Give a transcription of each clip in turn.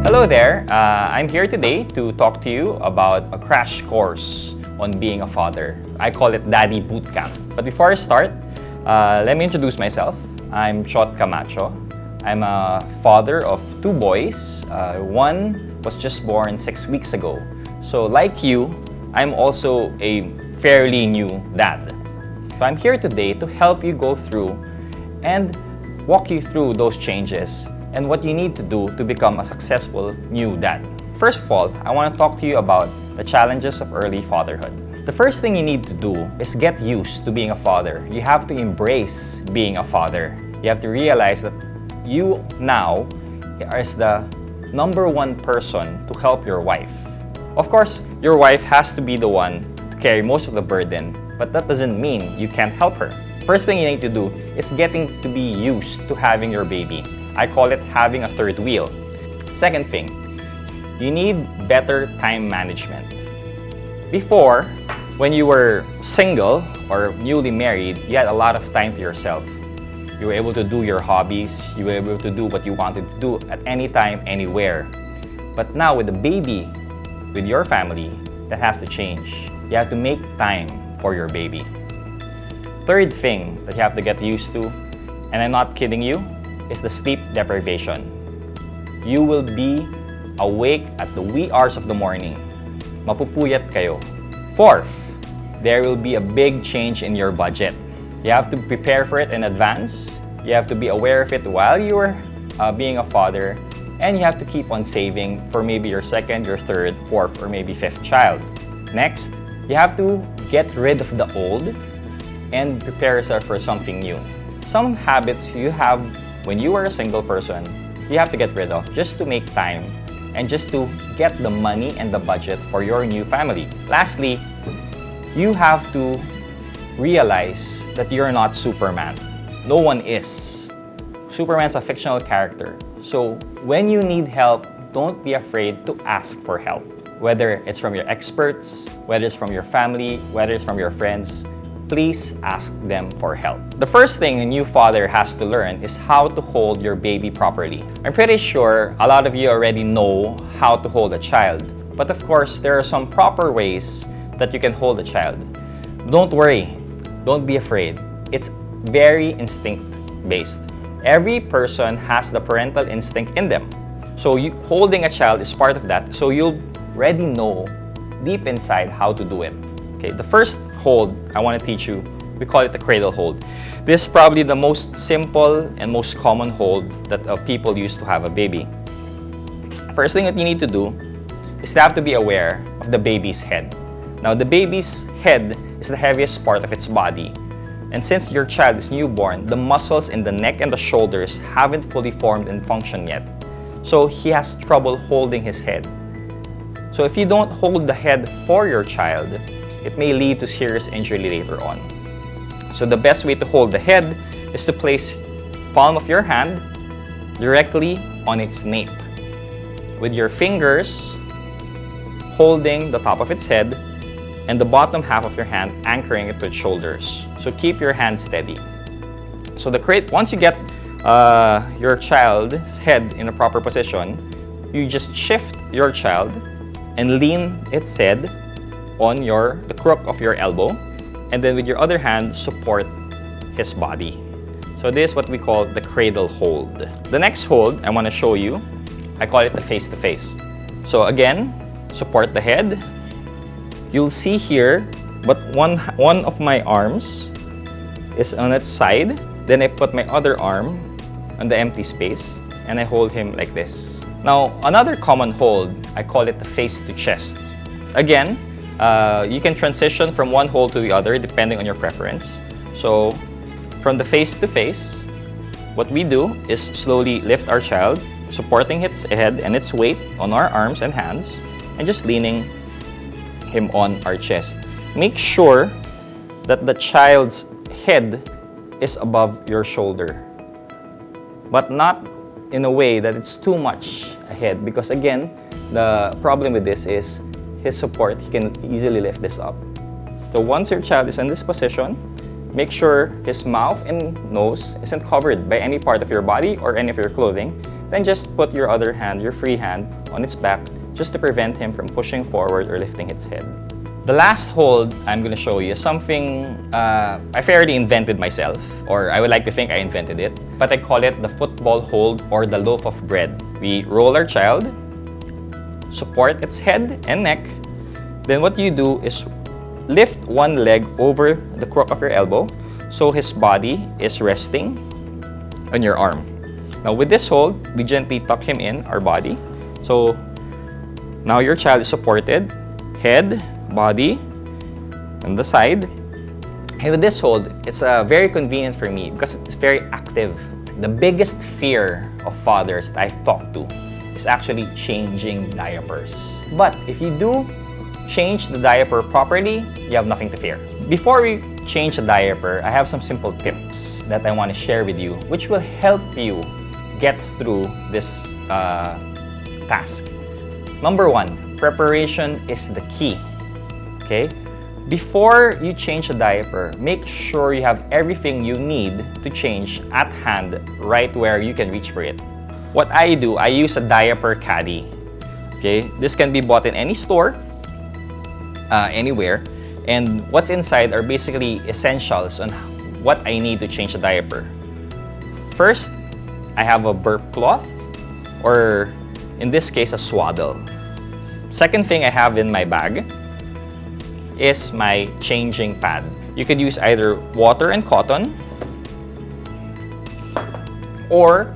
Hello there, I'm here today to talk to you about a crash course on being a father. I call it Daddy Bootcamp. But before I start, let me introduce myself. I'm Chot Camacho. I'm a father of 2 boys. One was just born 6 weeks ago. So like you, I'm also a fairly new dad. So I'm here today to help you go through and walk you through those changes and what you need to do to become a successful new dad. First of all, I want to talk to you about the challenges of early fatherhood. The first thing you need to do is get used to being a father. You have to embrace being a father. You have to realize that you now is the #1 person to help your wife. Of course, your wife has to be the one to carry most of the burden, but that doesn't mean you can't help her. First thing you need to do is getting to be used to having your baby. I call it having a third wheel. Second thing, you need better time management. Before, when you were single or newly married, you had a lot of time to yourself. You were able to do your hobbies, you were able to do what you wanted to do at any time, anywhere. But now with the baby, with your family, that has to change. You have to make time for your baby. Third thing that you have to get used to, and I'm not kidding you, is the sleep deprivation. You will be awake at the wee hours of the morning. Mapupuyat kayo. Fourth, there will be a big change in your budget. You have to prepare for it in advance. You have to be aware of it while you're being a father, and you have to keep on saving for maybe your second, your third, fourth, or maybe 5th child. Next, you have to get rid of the old and prepare yourself for something new. Some habits you have when you were a single person, you have to get rid of just to make time and just to get the money and the budget for your new family. Lastly, you have to realize that you're not Superman. No one is. Superman's a fictional character. So when you need help, don't be afraid to ask for help. Whether it's from your experts, whether it's from your family, whether it's from your friends, please ask them for help. The first thing a new father has to learn is how to hold your baby properly. I'm pretty sure a lot of you already know how to hold a child, but of course, there are some proper ways that you can hold a child. Don't worry, don't be afraid. It's very instinct-based. Every person has the parental instinct in them. So holding a child is part of that, so you'll already know deep inside how to do it. Okay, the first hold I want to teach you, we call it the cradle hold. This is probably the most simple and most common hold that people use to have a baby. First thing that you need to do is to have to be aware of the baby's head. Now, the baby's head is the heaviest part of its body. And since your child is newborn, the muscles in the neck and the shoulders haven't fully formed and functioned yet. So he has trouble holding his head. So if you don't hold the head for your child, it may lead to serious injury later on. So the best way to hold the head is to place palm of your hand directly on its nape, with your fingers holding the top of its head and the bottom half of your hand anchoring it to its shoulders. So keep your hand steady. So once you get your child's head in a proper position, you just shift your child and lean its head on the crook of your elbow, and then with your other hand, support his body. So this is what we call the cradle hold. The next hold I want to show you, I call it the face-to-face. So again, support the head. You'll see here, but one of my arms is on its side. Then I put my other arm on the empty space, and I hold him like this. Now, another common hold, I call it the face-to-chest. Again, you can transition from one hold to the other depending on your preference. So from the face-to-face, what we do is slowly lift our child, supporting its head and its weight on our arms and hands, and just leaning him on our chest. Make sure that the child's head is above your shoulder, but not in a way that it's too much ahead, because again, the problem with this is his support, he can easily lift this up. So once your child is in this position, make sure his mouth and nose isn't covered by any part of your body or any of your clothing. then just put your other hand, your free hand, on its back just to prevent him from pushing forward or lifting its head. The last hold I'm going to show you is something I fairly invented myself, or I would like to think I invented it, but I call it the football hold or the loaf of bread. We roll our child, support its head and neck, then what you do is lift one leg over the crook of your elbow so his body is resting on your arm. Now with this hold, we gently tuck him in our body. So now your child is supported, head, body, on the side. And with this hold, it's very convenient for me because it's very active. The biggest fear of fathers that I've talked to is actually changing diapers. But if you do change the diaper properly, you have nothing to fear. Before we change the diaper, I have some simple tips that I want to share with you, which will help you get through this task. Number one, preparation is the key. Okay? Before you change the diaper, make sure you have everything you need to change at hand right where you can reach for it. What I do, I use a diaper caddy. Okay? This can be bought in any store, anywhere. And what's inside are basically essentials on what I need to change the diaper. First, I have a burp cloth, or in this case, a swaddle. Second thing I have in my bag is my changing pad. You could use either water and cotton, or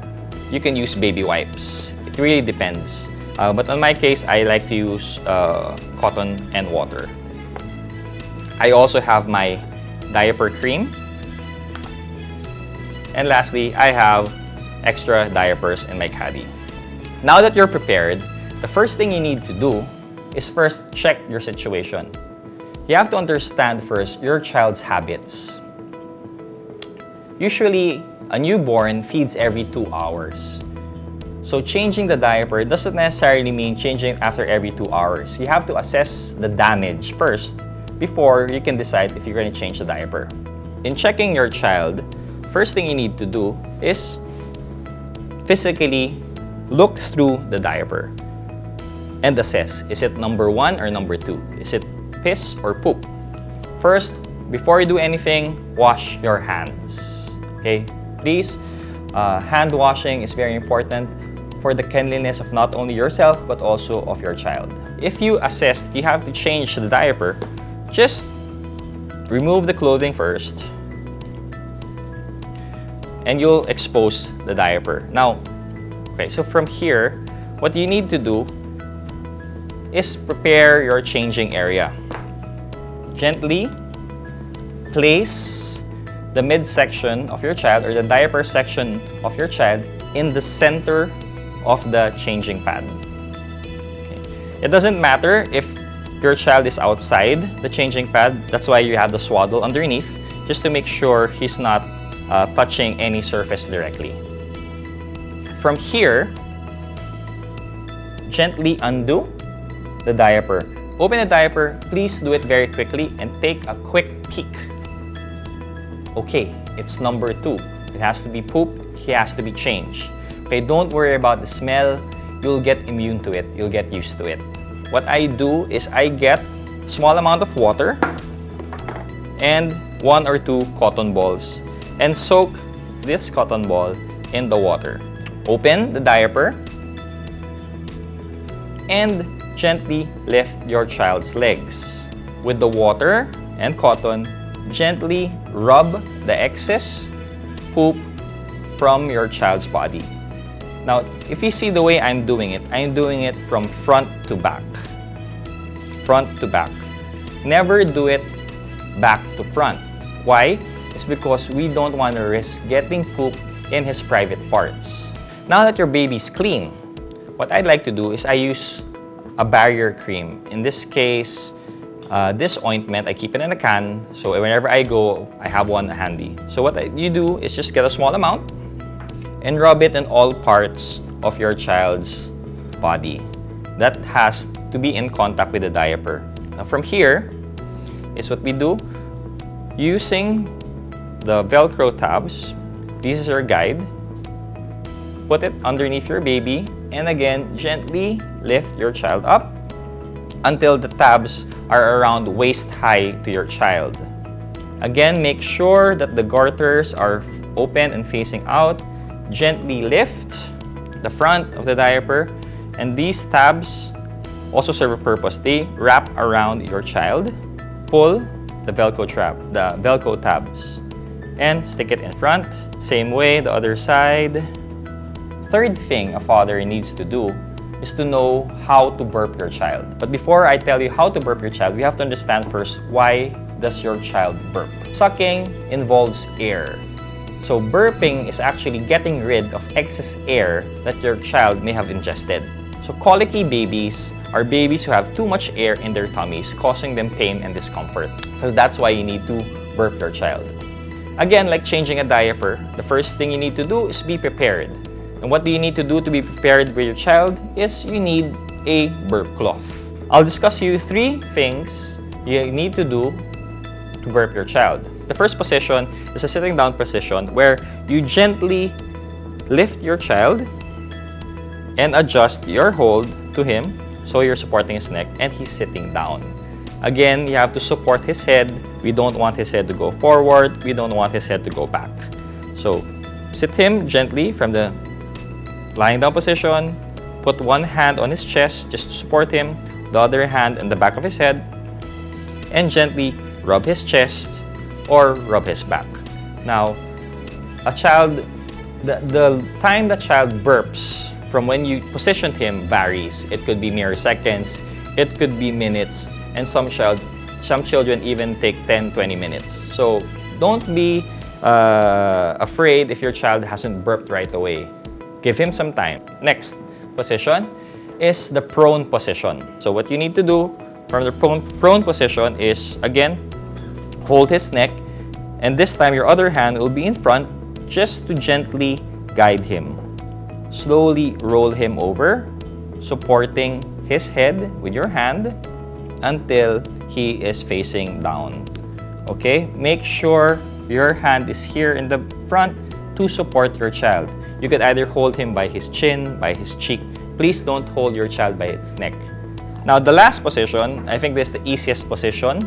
you can use baby wipes. It really depends. But in my case, I like to use cotton and water. I also have my diaper cream. And lastly, I have extra diapers in my caddy. Now that you're prepared, the first thing you need to do is first check your situation. You have to understand first your child's habits. Usually, a newborn feeds every 2 hours. So changing the diaper doesn't necessarily mean changing after every 2 hours. You have to assess the damage first before you can decide if you're going to change the diaper. In checking your child, first thing you need to do is physically look through the diaper and assess, is it number 1 or number 2? Is it piss or poop? First, before you do anything, wash your hands. Okay? Please, hand washing is very important for the cleanliness of not only yourself but also of your child. If you assess that you have to change the diaper, just remove the clothing first and you'll expose the diaper. Now, okay, so from here, what you need to do is prepare your changing area. Gently place the midsection of your child or the diaper section of your child in the center of the changing pad. Okay. It doesn't matter if your child is outside the changing pad, that's why you have the swaddle underneath, just to make sure he's not touching any surface directly. From here, gently undo the diaper. Open the diaper, please do it very quickly and take a quick peek. Okay, it's number 2. It has to be poop, he has to be changed. Okay, don't worry about the smell, you'll get immune to it, you'll get used to it. What I do is I get a small amount of water and 1 or 2 cotton balls and soak this cotton ball in the water. Open the diaper and gently lift your child's legs. With the water and cotton, gently rub the excess poop from your child's body. Now, if you see the way I'm doing it from front to back. Front to back. Never do it back to front. Why? It's because we don't want to risk getting poop in his private parts. Now that your baby's clean, what I'd like to do is I use a barrier cream. In this case, this ointment, I keep it in a can, so whenever I go, I have one handy. So what you do is just get a small amount and rub it in all parts of your child's body. That has to be in contact with the diaper. Now from here is what we do. Using the Velcro tabs, this is your guide. put it underneath your baby, and again, gently lift your child up until the tabs are around waist high to your child. Again, make sure that the garters are open and facing out. Gently lift the front of the diaper, and these tabs also serve a purpose. They wrap around your child. Pull the Velcro tabs, and stick it in front. Same way, the other side. Third thing a father needs to do is to know how to burp your child. But before I tell you how to burp your child, we have to understand first, why does your child burp? Sucking involves air. So burping is actually getting rid of excess air that your child may have ingested. So colicky babies are babies who have too much air in their tummies, causing them pain and discomfort. So that's why you need to burp your child. Again, like changing a diaper, the first thing you need to do is be prepared. And what do you need to do to be prepared with your child is you need a burp cloth. I'll discuss you 3 things you need to do to burp your child. The first position is a sitting down position where you gently lift your child and adjust your hold to him so you're supporting his neck and he's sitting down. Again, you have to support his head. We don't want his head to go forward. We don't want his head to go back. So sit him gently from the lying down position. Put one hand on his chest just to support him, the other hand on the back of his head, and gently rub his chest or rub his back. Now, the time the child burps from when you position him varies. It could be mere seconds, it could be minutes, and some children even take 10-20 minutes. So don't be afraid if your child hasn't burped right away. Give him some time. Next position is the prone position. So what you need to do from the prone position is, again, hold his neck, and this time your other hand will be in front just to gently guide him. Slowly roll him over, supporting his head with your hand until he is facing down. Okay? Make sure your hand is here in the front to support your child. You could either hold him by his chin, by his cheek. Please don't hold your child by its neck. Now, the last position, I think this is the easiest position,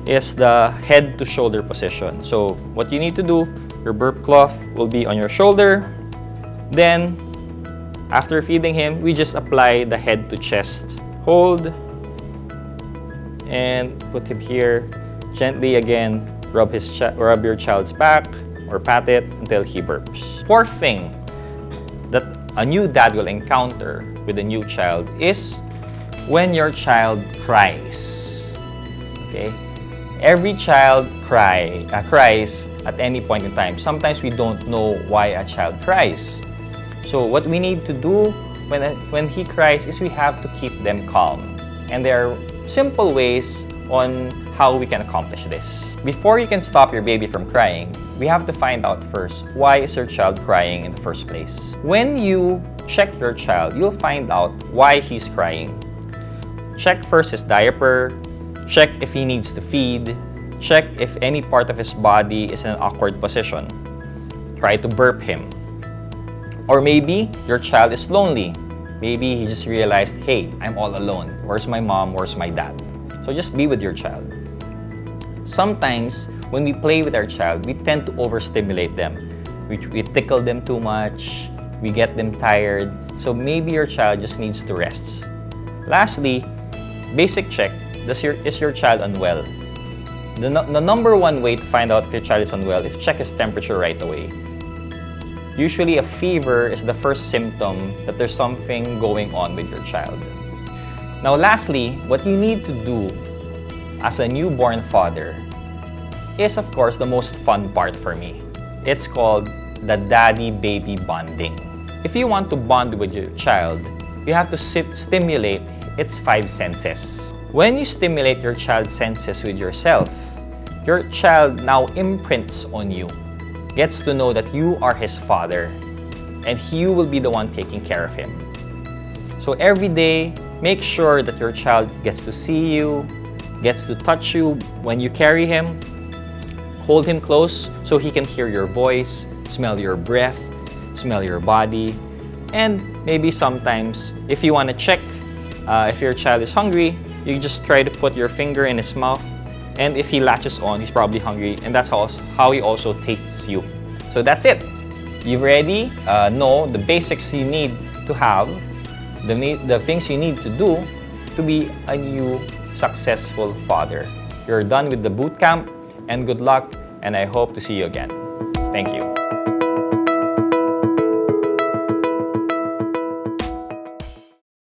is the head to shoulder position. So what you need to do, your burp cloth will be on your shoulder. Then, after feeding him, we just apply the head to chest hold and put him here. Gently again, rub your child's back or pat it until he burps. Fourth thing that a new dad will encounter with a new child is when your child cries. Okay? Every child cries at any point in time. Sometimes we don't know why a child cries. So what we need to do when he cries is we have to keep them calm. And there are simple ways on how we can accomplish this. Before you can stop your baby from crying, we have to find out first, why is your child crying in the first place? When you check your child, you'll find out why he's crying. Check first his diaper, check if he needs to feed, check if any part of his body is in an awkward position. Try to burp him. Or maybe your child is lonely. Maybe he just realized, hey, I'm all alone. Where's my mom? Where's my dad? So just be with your child. Sometimes, when we play with our child, we tend to overstimulate them. We tickle them too much, we get them tired, so maybe your child just needs to rest. Lastly, basic check, is your child unwell? The number one way to find out if your child is unwell is check his temperature right away. Usually a fever is the first symptom that there's something going on with your child. Now lastly, what you need to do as a newborn father is, of course, the most fun part for me. It's called the daddy-baby bonding. If you want to bond with your child, you have to stimulate its 5 senses. When you stimulate your child's senses with yourself, your child now imprints on you, gets to know that you are his father, and you will be the one taking care of him. So every day, make sure that your child gets to see you, gets to touch you when you carry him. Hold him close so he can hear your voice, smell your breath, smell your body. And maybe sometimes, if you want to check if your child is hungry, you just try to put your finger in his mouth. And if he latches on, he's probably hungry. And that's how he also tastes you. So that's it. You already know the basics you need to have, the things you need to do to be a new successful father. You're done with the boot camp, and good luck, and I hope to see you again. Thank you.